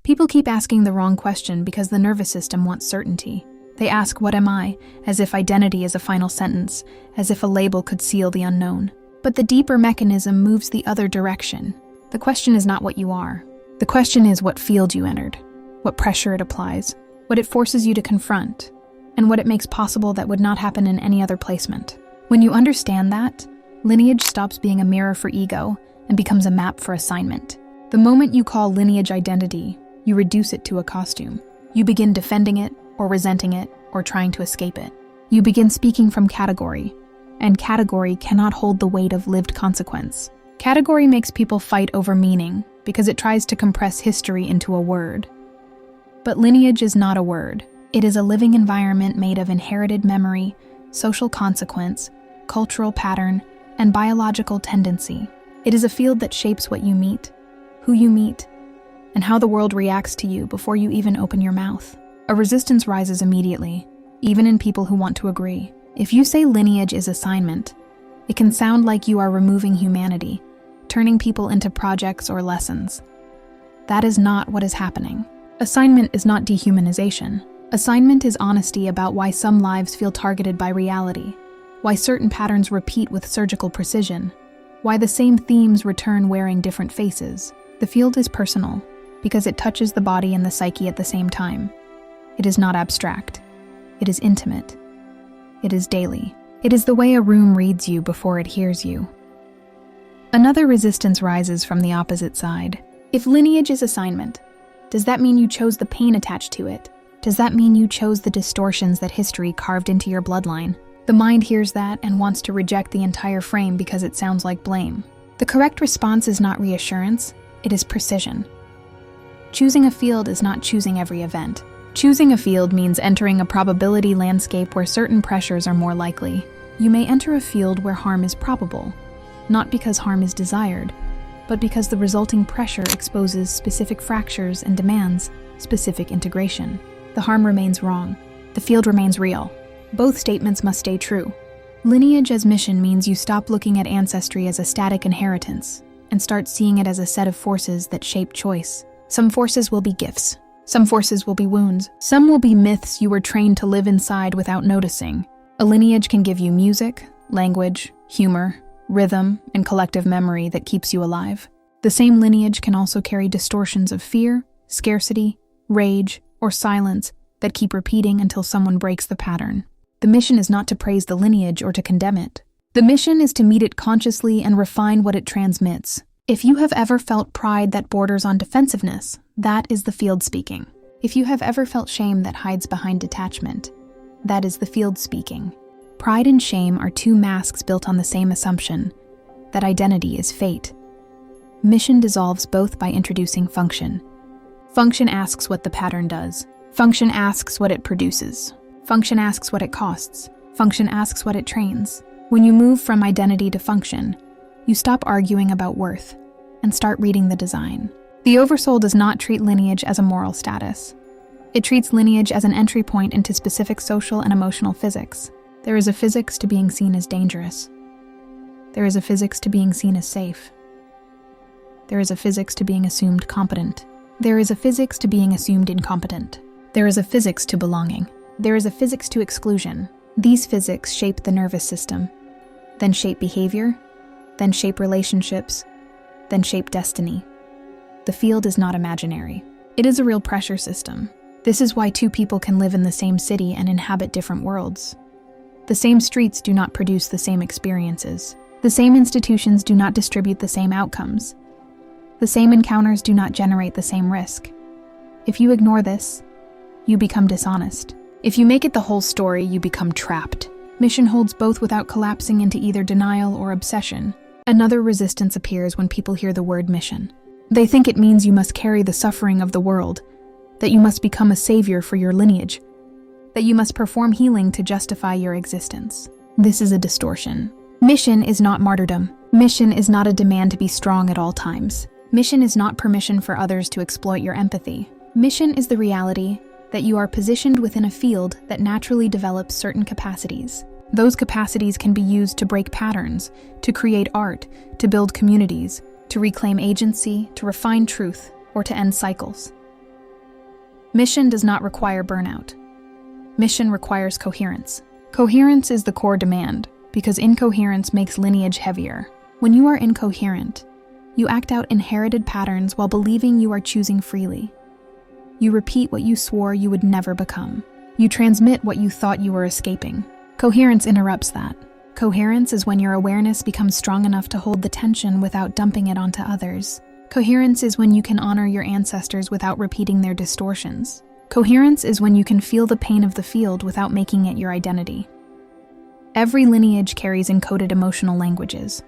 People keep asking the wrong question because the nervous system wants certainty. They ask, "What am I?" as if identity is a final sentence, as if a label could seal the unknown. But the deeper mechanism moves the other direction. The question is not what you are. The question is what field you entered, what pressure it applies, what it forces you to confront, and what it makes possible that would not happen in any other placement. When you understand that, lineage stops being a mirror for ego and becomes a map for assignment. The moment you call lineage identity, you reduce it to a costume. You begin defending it, or resenting it, or trying to escape it. You begin speaking from category, and category cannot hold the weight of lived consequence. Category makes people fight over meaning because it tries to compress history into a word. But lineage is not a word. It is a living environment made of inherited memory, social consequence, cultural pattern, and biological tendency. It is a field that shapes what you meet, who you meet, and how the world reacts to you before you even open your mouth. A resistance rises immediately, even in people who want to agree. If you say lineage is assignment, it can sound like you are removing humanity, turning people into projects or lessons. That is not what is happening. Assignment is not dehumanization. Assignment is honesty about why some lives feel targeted by reality, why certain patterns repeat with surgical precision, why the same themes return wearing different faces. The field is personal, because it touches the body and the psyche at the same time. It is not abstract. It is intimate. It is daily. It is the way a room reads you before it hears you. Another resistance rises from the opposite side. If lineage is assignment, does that mean you chose the pain attached to it? Does that mean you chose the distortions that history carved into your bloodline? The mind hears that and wants to reject the entire frame because it sounds like blame. The correct response is not reassurance, it is precision. Choosing a field is not choosing every event. Choosing a field means entering a probability landscape where certain pressures are more likely. You may enter a field where harm is probable, not because harm is desired, but because the resulting pressure exposes specific fractures and demands specific integration. The harm remains wrong. The field remains real. Both statements must stay true. Lineage as mission means you stop looking at ancestry as a static inheritance and start seeing it as a set of forces that shape choice. Some forces will be gifts. Some forces will be wounds. Some will be myths you were trained to live inside without noticing. A lineage can give you music, language, humor, rhythm, and collective memory that keeps you alive. The same lineage can also carry distortions of fear, scarcity, rage, or silence that keep repeating until someone breaks the pattern. The mission is not to praise the lineage or to condemn it. The mission is to meet it consciously and refine what it transmits. If you have ever felt pride that borders on defensiveness, that is the field speaking. If you have ever felt shame that hides behind detachment, that is the field speaking. Pride and shame are two masks built on the same assumption, that identity is fate. Mission dissolves both by introducing function. Function asks what the pattern does. Function asks what it produces. Function asks what it costs. Function asks what it trains. When you move from identity to function, you stop arguing about worth and start reading the design. The Oversoul does not treat lineage as a moral status. It treats lineage as an entry point into specific social and emotional physics. There is a physics to being seen as dangerous. There is a physics to being seen as safe. There is a physics to being assumed competent. There is a physics to being assumed incompetent. There is a physics to belonging. There is a physics to exclusion. These physics shape the nervous system, then shape behavior, then shape relationships, then shape destiny. The field is not imaginary. It is a real pressure system. This is why two people can live in the same city and inhabit different worlds. The same streets do not produce the same experiences. The same institutions do not distribute the same outcomes. The same encounters do not generate the same risk. If you ignore this, you become dishonest. If you make it the whole story, you become trapped. Mission holds both without collapsing into either denial or obsession. Another resistance appears when people hear the word mission. They think it means you must carry the suffering of the world, that you must become a savior for your lineage, that you must perform healing to justify your existence. This is a distortion. Mission is not martyrdom. Mission is not a demand to be strong at all times. Mission is not permission for others to exploit your empathy. Mission is the reality that you are positioned within a field that naturally develops certain capacities. Those capacities can be used to break patterns, to create art, to build communities, to reclaim agency, to refine truth, or to end cycles. Mission does not require burnout. Mission requires coherence. Coherence is the core demand, because incoherence makes lineage heavier. When you are incoherent, you act out inherited patterns while believing you are choosing freely. You repeat what you swore you would never become. You transmit what you thought you were escaping. Coherence interrupts that. Coherence is when your awareness becomes strong enough to hold the tension without dumping it onto others. Coherence is when you can honor your ancestors without repeating their distortions. Coherence is when you can feel the pain of the field without making it your identity. Every lineage carries encoded emotional languages.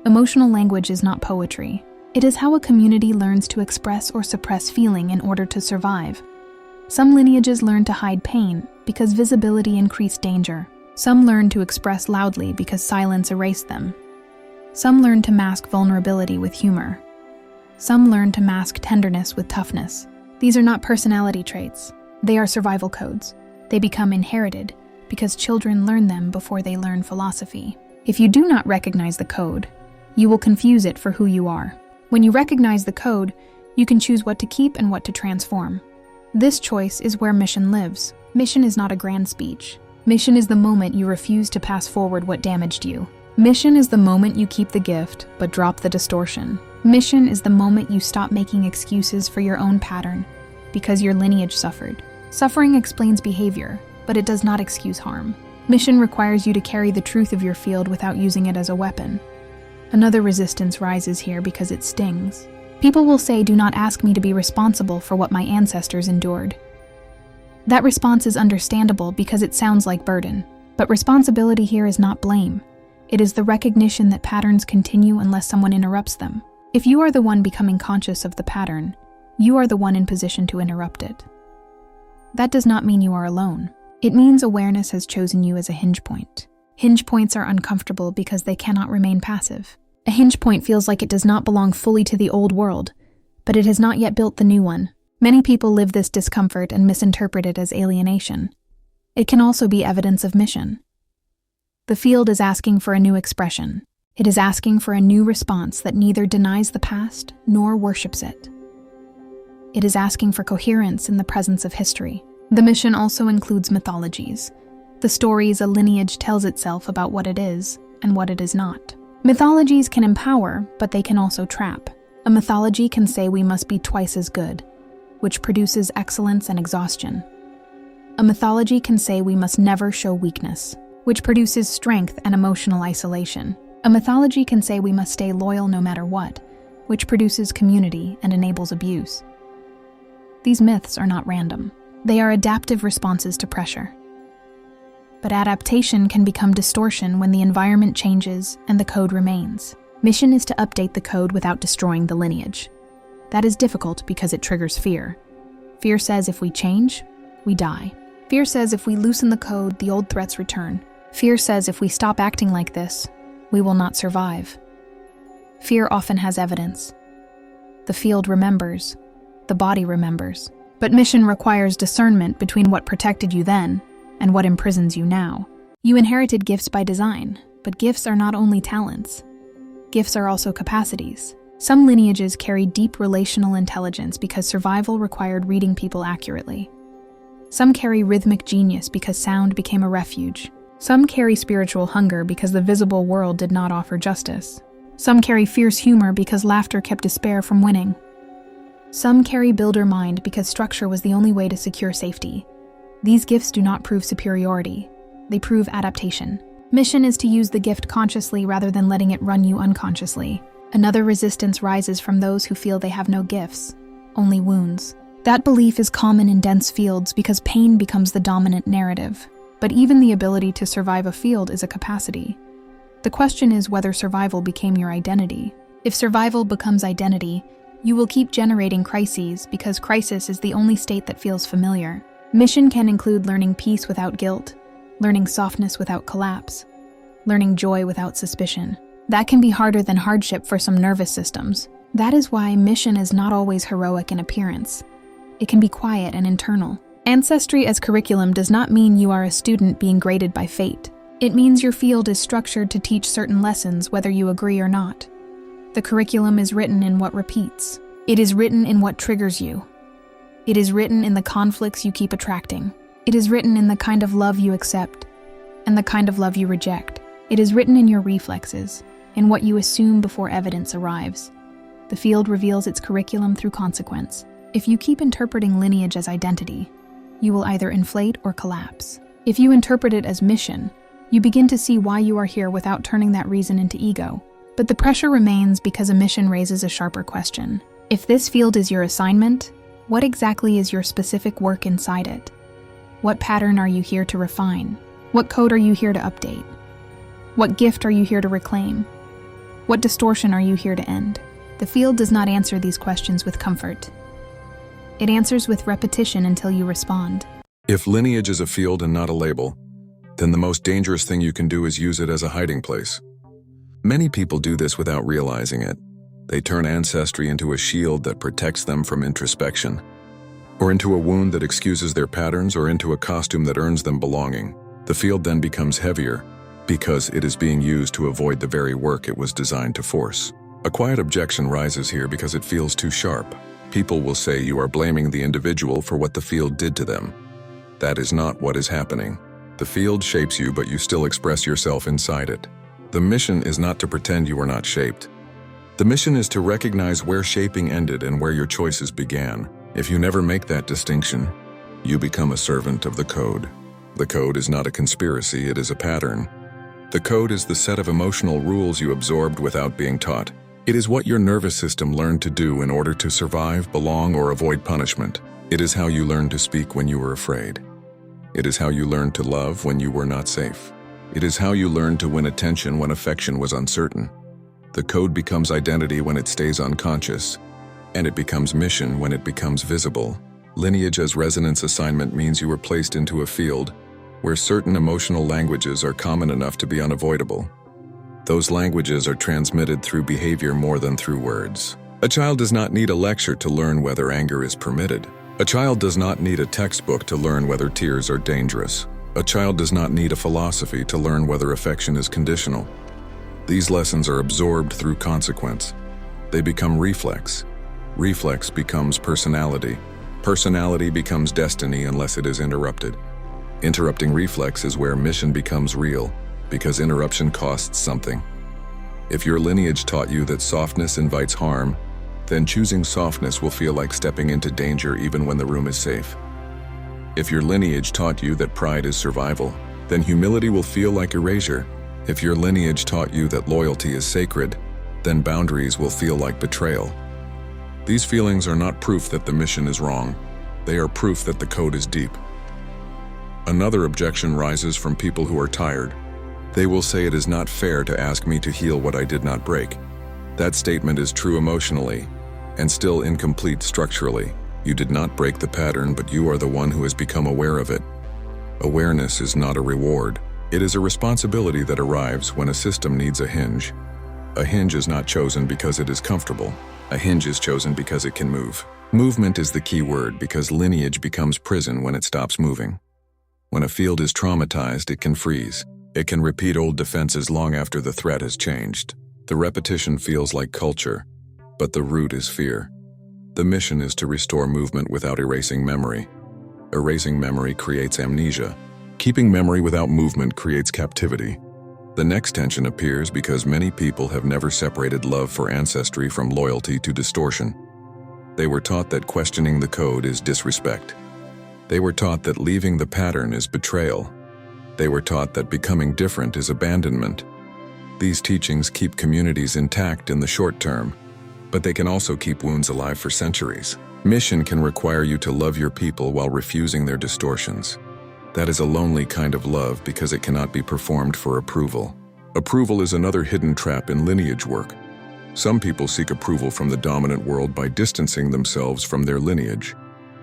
Emotional language is not poetry. It is how a community learns to express or suppress feeling in order to survive. Some lineages learn to hide pain because visibility increased danger. Some learn to express loudly because silence erased them. Some learn to mask vulnerability with humor. Some learn to mask tenderness with toughness. These are not personality traits. They are survival codes. They become inherited because children learn them before they learn philosophy. If you do not recognize the code, you will confuse it for who you are. When you recognize the code, you can choose what to keep and what to transform. This choice is where mission lives. Mission is not a grand speech. Mission is the moment you refuse to pass forward what damaged you. Mission is the moment you keep the gift, but drop the distortion. Mission is the moment you stop making excuses for your own pattern, because your lineage suffered. Suffering explains behavior, but it does not excuse harm. Mission requires you to carry the truth of your field without using it as a weapon. Another resistance rises here because it stings. People will say, "Do not ask me to be responsible for what my ancestors endured." That response is understandable because it sounds like burden. But responsibility here is not blame. It is the recognition that patterns continue unless someone interrupts them. If you are the one becoming conscious of the pattern, you are the one in position to interrupt it. That does not mean you are alone. It means awareness has chosen you as a hinge point. Hinge points are uncomfortable because they cannot remain passive. A hinge point feels like it does not belong fully to the old world, but it has not yet built the new one. Many people live this discomfort and misinterpret it as alienation. It can also be evidence of mission. The field is asking for a new expression. It is asking for a new response that neither denies the past nor worships it. It is asking for coherence in the presence of history. The mission also includes mythologies, the stories a lineage tells itself about what it is and what it is not. Mythologies can empower, but they can also trap. A mythology can say we must be twice as good, which produces excellence and exhaustion. A mythology can say we must never show weakness, which produces strength and emotional isolation. A mythology can say we must stay loyal no matter what, which produces community and enables abuse. These myths are not random. They are adaptive responses to pressure. But adaptation can become distortion when the environment changes and the code remains. Mission is to update the code without destroying the lineage. That is difficult because it triggers fear. Fear says if we change, we die. Fear says if we loosen the code, the old threats return. Fear says if we stop acting like this, we will not survive. Fear often has evidence. The field remembers. The body remembers. But mission requires discernment between what protected you then and what imprisons you now. You inherited gifts by design, but gifts are not only talents. Gifts are also capacities. Some lineages carry deep relational intelligence because survival required reading people accurately. Some carry rhythmic genius because sound became a refuge. Some carry spiritual hunger because the visible world did not offer justice. Some carry fierce humor because laughter kept despair from winning. Some carry builder mind because structure was the only way to secure safety. These gifts do not prove superiority. They prove adaptation. Mission is to use the gift consciously rather than letting it run you unconsciously. Another resistance rises from those who feel they have no gifts, only wounds. That belief is common in dense fields because pain becomes the dominant narrative. But even the ability to survive a field is a capacity. The question is whether survival became your identity. If survival becomes identity, you will keep generating crises because crisis is the only state that feels familiar. Mission can include learning peace without guilt, learning softness without collapse, learning joy without suspicion. That can be harder than hardship for some nervous systems. That is why mission is not always heroic in appearance. It can be quiet and internal. Ancestry as curriculum does not mean you are a student being graded by fate. It means your field is structured to teach certain lessons whether you agree or not. The curriculum is written in what repeats. It is written in what triggers you. It is written in the conflicts you keep attracting. It is written in the kind of love you accept and the kind of love you reject. It is written in your reflexes, in what you assume before evidence arrives. The field reveals its curriculum through consequence. If you keep interpreting lineage as identity, you will either inflate or collapse. If you interpret it as mission, you begin to see why you are here without turning that reason into ego. But the pressure remains because a mission raises a sharper question. If this field is your assignment, what exactly is your specific work inside it? What pattern are you here to refine? What code are you here to update? What gift are you here to reclaim? What distortion are you here to end? The field does not answer these questions with comfort. It answers with repetition until you respond. If lineage is a field and not a label, then the most dangerous thing you can do is use it as a hiding place. Many people do this without realizing it. They turn ancestry into a shield that protects them from introspection, or into a wound that excuses their patterns, or into a costume that earns them belonging. The field then becomes heavier because it is being used to avoid the very work it was designed to force. A quiet objection rises here because it feels too sharp. People will say you are blaming the individual for what the field did to them. That is not what is happening. The field shapes you, but you still express yourself inside it. The mission is not to pretend you are not shaped. The mission is to recognize where shaping ended and where your choices began. If you never make that distinction, you become a servant of the code. The code is not a conspiracy, it is a pattern. The code is the set of emotional rules you absorbed without being taught. It is what your nervous system learned to do in order to survive, belong, or avoid punishment. It is how you learned to speak when you were afraid. It is how you learned to love when you were not safe. It is how you learned to win attention when affection was uncertain. The code becomes identity when it stays unconscious, and it becomes mission when it becomes visible. Lineage as resonance assignment means you were placed into a field where certain emotional languages are common enough to be unavoidable. Those languages are transmitted through behavior more than through words. A child does not need a lecture to learn whether anger is permitted. A child does not need a textbook to learn whether tears are dangerous. A child does not need a philosophy to learn whether affection is conditional. These lessons are absorbed through consequence. They become reflex. Reflex becomes personality. Personality becomes destiny unless it is interrupted. Interrupting reflex is where mission becomes real, because interruption costs something. If your lineage taught you that softness invites harm, then choosing softness will feel like stepping into danger even when the room is safe. If your lineage taught you that pride is survival, then humility will feel like erasure. If your lineage taught you that loyalty is sacred, then boundaries will feel like betrayal. These feelings are not proof that the mission is wrong. They are proof that the code is deep. Another objection rises from people who are tired. They will say it is not fair to ask me to heal what I did not break. That statement is true emotionally, and still incomplete structurally. You did not break the pattern, but you are the one who has become aware of it. Awareness is not a reward. It is a responsibility that arrives when a system needs a hinge. A hinge is not chosen because it is comfortable. A hinge is chosen because it can move. Movement is the key word because lineage becomes prison when it stops moving. When a field is traumatized, it can freeze. It can repeat old defenses long after the threat has changed. The repetition feels like culture, but the root is fear. The mission is to restore movement without erasing memory. Erasing memory creates amnesia. Keeping memory without movement creates captivity. The next tension appears because many people have never separated love for ancestry from loyalty to distortion. They were taught that questioning the code is disrespect. They were taught that leaving the pattern is betrayal. They were taught that becoming different is abandonment. These teachings keep communities intact in the short term, but they can also keep wounds alive for centuries. Mission can require you to love your people while refusing their distortions. That is a lonely kind of love because it cannot be performed for approval. Approval is another hidden trap in lineage work. Some people seek approval from the dominant world by distancing themselves from their lineage.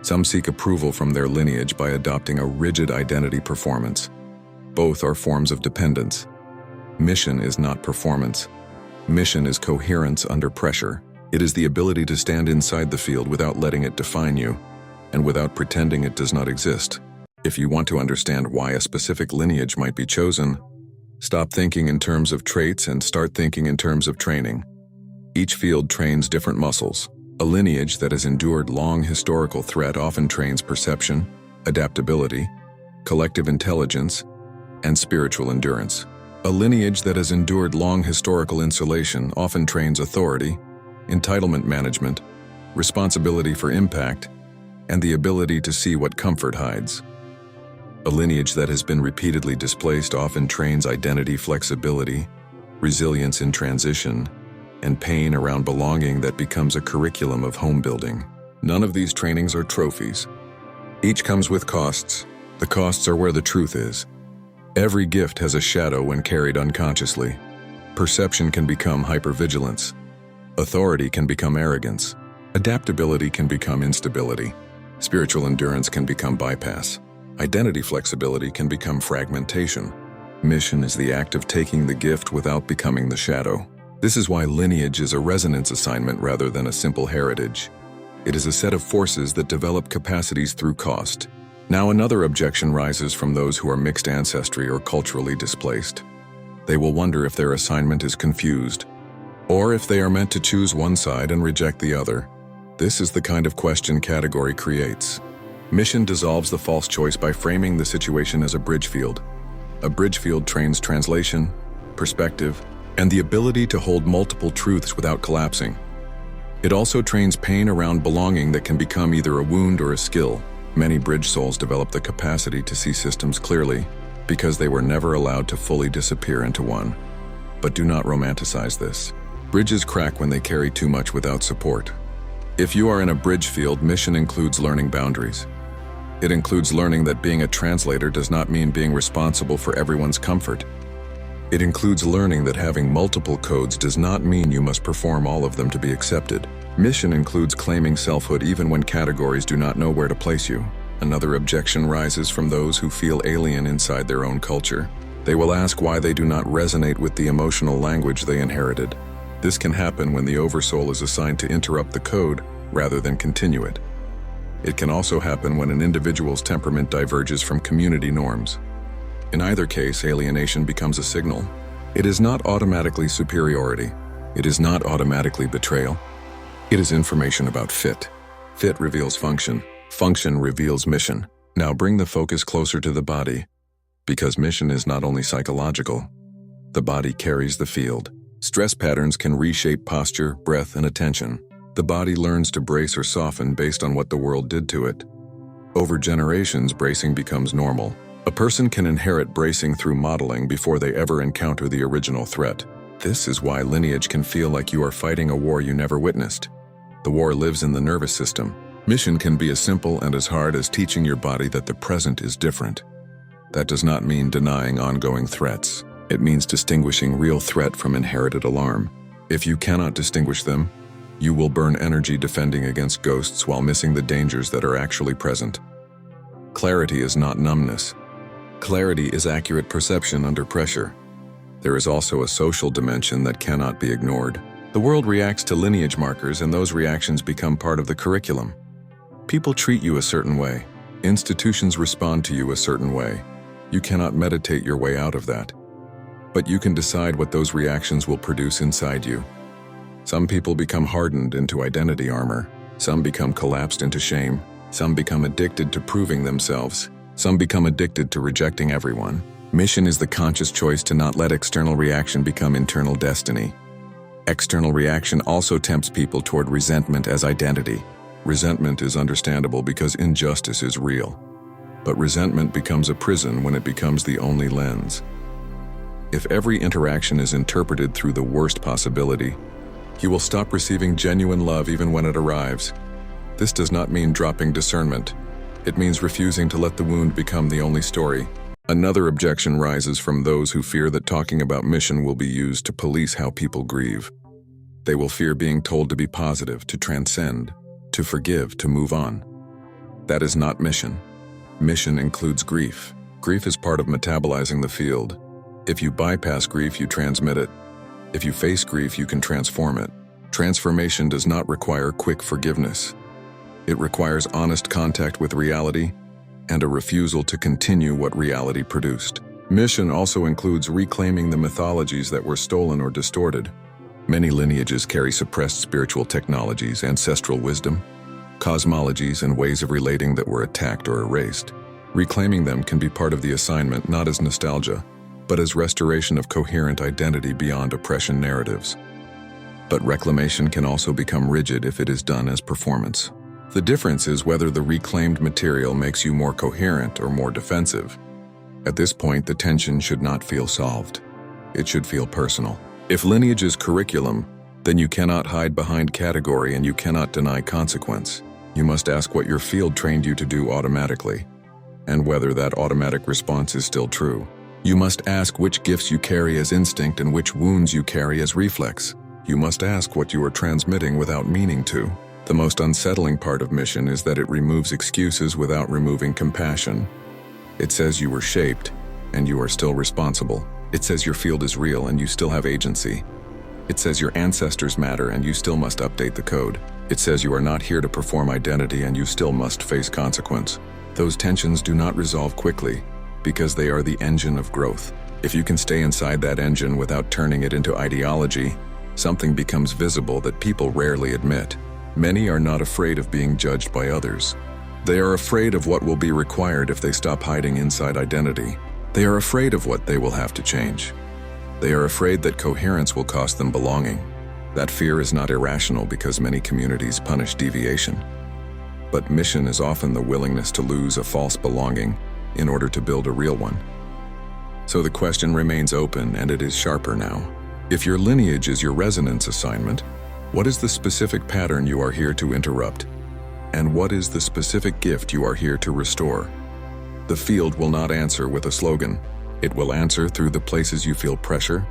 Some seek approval from their lineage by adopting a rigid identity performance. Both are forms of dependence. Mission is not performance. Mission is coherence under pressure. It is the ability to stand inside the field without letting it define you, and without pretending it does not exist. If you want to understand why a specific lineage might be chosen, stop thinking in terms of traits and start thinking in terms of training. Each field trains different muscles. A lineage that has endured long historical threat often trains perception, adaptability, collective intelligence, and spiritual endurance. A lineage that has endured long historical insulation often trains authority, entitlement management, responsibility for impact, and the ability to see what comfort hides. A lineage that has been repeatedly displaced often trains identity flexibility, resilience in transition, and pain around belonging that becomes a curriculum of home building. None of these trainings are trophies. Each comes with costs. The costs are where the truth is. Every gift has a shadow when carried unconsciously. Perception can become hypervigilance. Authority can become arrogance. Adaptability can become instability. Spiritual endurance can become bypass. Identity flexibility can become fragmentation. Mission is the act of taking the gift without becoming the shadow. This is why lineage is a resonance assignment rather than a simple heritage. It is a set of forces that develop capacities through cost. Now another objection rises from those who are mixed ancestry or culturally displaced. They will wonder if their assignment is confused, or if they are meant to choose one side and reject the other. This is the kind of question category creates. Mission dissolves the false choice by framing the situation as a bridge field. A bridge field trains translation, perspective, and the ability to hold multiple truths without collapsing. It also trains pain around belonging that can become either a wound or a skill. Many bridge souls develop the capacity to see systems clearly because they were never allowed to fully disappear into one. But do not romanticize this. Bridges crack when they carry too much without support. If you are in a bridge field, mission includes learning boundaries. It includes learning that being a translator does not mean being responsible for everyone's comfort. It includes learning that having multiple codes does not mean you must perform all of them to be accepted. Mission includes claiming selfhood even when categories do not know where to place you. Another objection rises from those who feel alien inside their own culture. They will ask why they do not resonate with the emotional language they inherited. This can happen when the Oversoul is assigned to interrupt the code rather than continue it. It can also happen when an individual's temperament diverges from community norms. In either case, alienation becomes a signal. It is not automatically superiority. It is not automatically betrayal. It is information about fit. Fit reveals function. Function reveals mission. Now bring the focus closer to the body, because mission is not only psychological. The body carries the field. Stress patterns can reshape posture, breath, and attention. The body learns to brace or soften based on what the world did to it. Over generations, bracing becomes normal. A person can inherit bracing through modeling before they ever encounter the original threat. This is why lineage can feel like you are fighting a war you never witnessed. The war lives in the nervous system. Mission can be as simple and as hard as teaching your body that the present is different. That does not mean denying ongoing threats. It means distinguishing real threat from inherited alarm. If you cannot distinguish them, you will burn energy defending against ghosts while missing the dangers that are actually present. Clarity is not numbness. Clarity is accurate perception under pressure. There is also a social dimension that cannot be ignored. The world reacts to lineage markers, and those reactions become part of the curriculum. People treat you a certain way. Institutions respond to you a certain way. You cannot meditate your way out of that. But you can decide what those reactions will produce inside you. Some people become hardened into identity armor. Some become collapsed into shame. Some become addicted to proving themselves. Some become addicted to rejecting everyone. Mission is the conscious choice to not let external reaction become internal destiny. External reaction also tempts people toward resentment as identity. Resentment is understandable because injustice is real. But resentment becomes a prison when it becomes the only lens. If every interaction is interpreted through the worst possibility, you will stop receiving genuine love even when it arrives. This does not mean dropping discernment. It means refusing to let the wound become the only story. Another objection rises from those who fear that talking about mission will be used to police how people grieve. They will fear being told to be positive, to transcend, to forgive, to move on. That is not mission. Mission includes grief. Grief is part of metabolizing the field. If you bypass grief, you transmit it. If you face grief, you can transform it. Transformation does not require quick forgiveness. It requires honest contact with reality and a refusal to continue what reality produced. Mission also includes reclaiming the mythologies that were stolen or distorted. Many lineages carry suppressed spiritual technologies, ancestral wisdom, cosmologies, and ways of relating that were attacked or erased. Reclaiming them can be part of the assignment, not as nostalgia, but as restoration of coherent identity beyond oppression narratives. But reclamation can also become rigid if it is done as performance. The difference is whether the reclaimed material makes you more coherent or more defensive. At this point, the tension should not feel solved. It should feel personal. If lineage is curriculum, then you cannot hide behind category and you cannot deny consequence. You must ask what your field trained you to do automatically, and whether that automatic response is still true. You must ask which gifts you carry as instinct and which wounds you carry as reflex. You must ask what you are transmitting without meaning to. The most unsettling part of mission is that it removes excuses without removing compassion. It says you were shaped, and you are still responsible. It says your field is real and you still have agency. It says your ancestors matter and you still must update the code. It says you are not here to perform identity and you still must face consequence. Those tensions do not resolve quickly because they are the engine of growth. If you can stay inside that engine without turning it into ideology, something becomes visible that people rarely admit. Many are not afraid of being judged by others. They are afraid of what will be required if they stop hiding inside identity. They are afraid of what they will have to change. They are afraid that coherence will cost them belonging. That fear is not irrational because many communities punish deviation. But mission is often the willingness to lose a false belonging in order to build a real one. So the question remains open, and it is sharper now. If your lineage is your resonance assignment, what is the specific pattern you are here to interrupt? And what is the specific gift you are here to restore? The field will not answer with a slogan. It will answer through the places you feel pressure,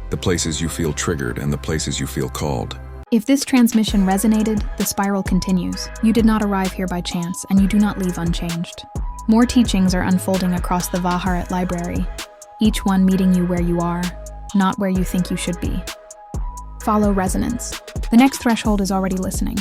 the places you feel triggered, and the places you feel called. If this transmission resonated, the spiral continues. You did not arrive here by chance, and you do not leave unchanged. More teachings are unfolding across the Haret library, each one meeting you where you are, not where you think you should be. Follow resonance. The next threshold is already listening.